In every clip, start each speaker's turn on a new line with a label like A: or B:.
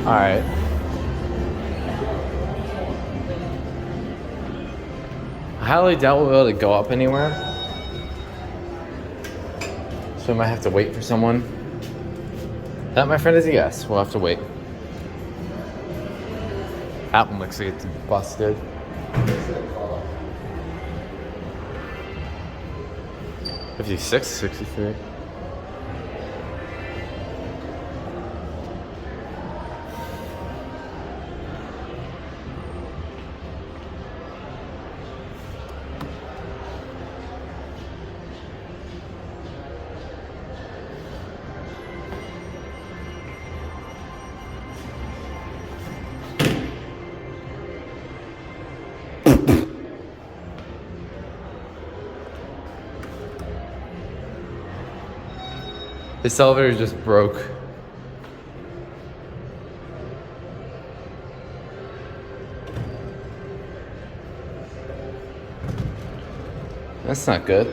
A: Alright. I highly doubt we'll be able to go up anywhere. So we might have to wait for someone. That, my friend, is a yes. We'll have to wait. That one looks like it's busted. 56, 63. This elevator just broke. That's not good.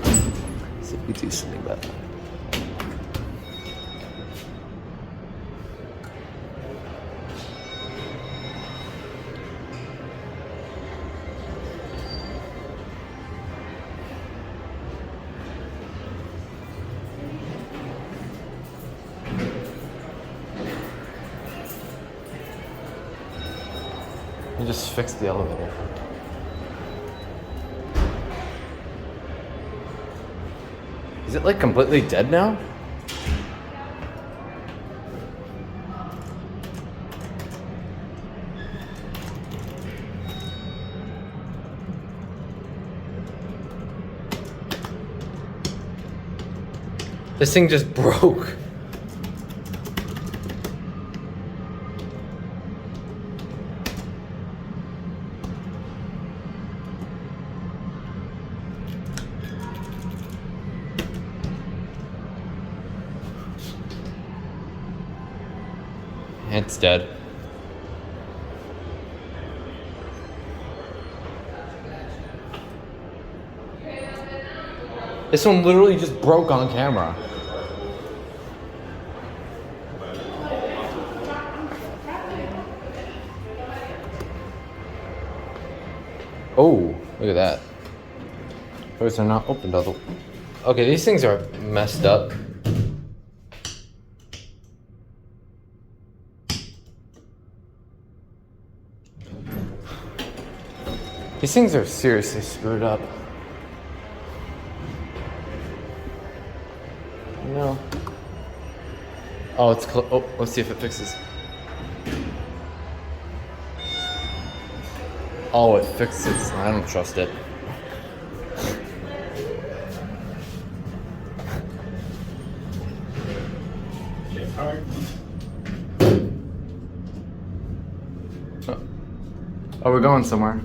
A: Let's see if we can do something about that. You just fixed the elevator. Is it like completely dead now? This thing just broke. It's dead. This one literally just broke on camera. Oh, look at that. Those are not opened all the... Okay, these things are messed up. These things are seriously screwed up. No. Oh, it's oh, let's see if it fixes. Oh, it fixes. I don't trust it. Oh, we're going somewhere.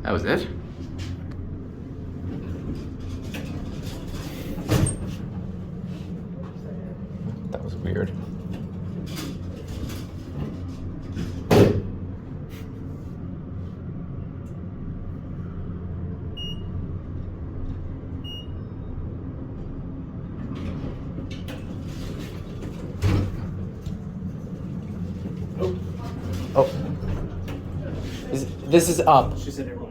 A: That was it? That was weird. Oh. This is up.
B: She said never mind.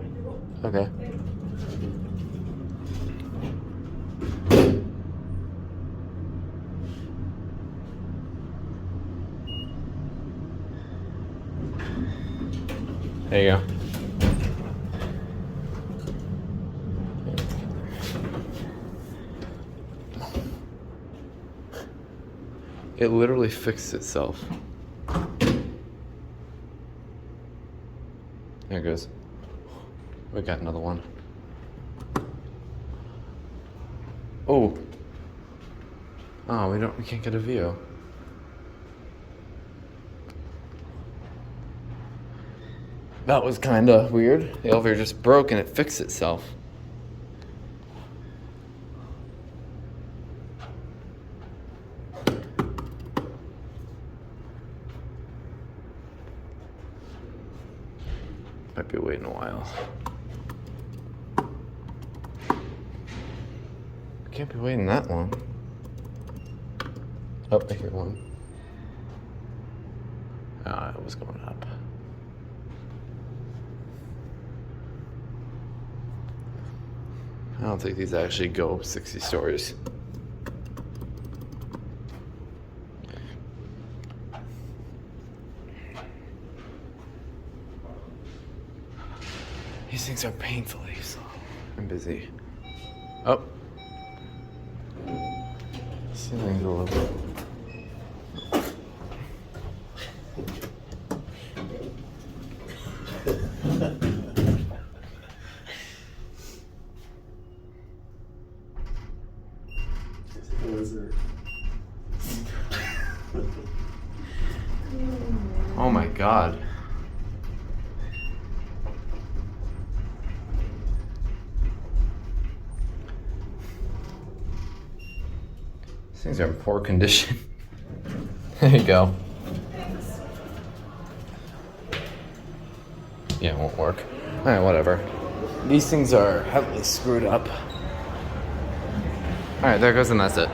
A: Okay. There you go. It literally fixed itself. There it goes. We got another one. Oh. Oh, we can't get a view. That was kinda weird. The elevator just broke and it fixed itself. Might be waiting a while. Can't be waiting that long. Oh, I hear one. Ah, it was going up. I don't think these actually go 60 stories. These things are painfully slow. I'm busy. Oh. Ceiling's a little bit. Oh my god. These things are in poor condition. There you go. Yeah, it won't work. Alright, whatever. These things are heavily screwed up. Alright, there goes and that's it.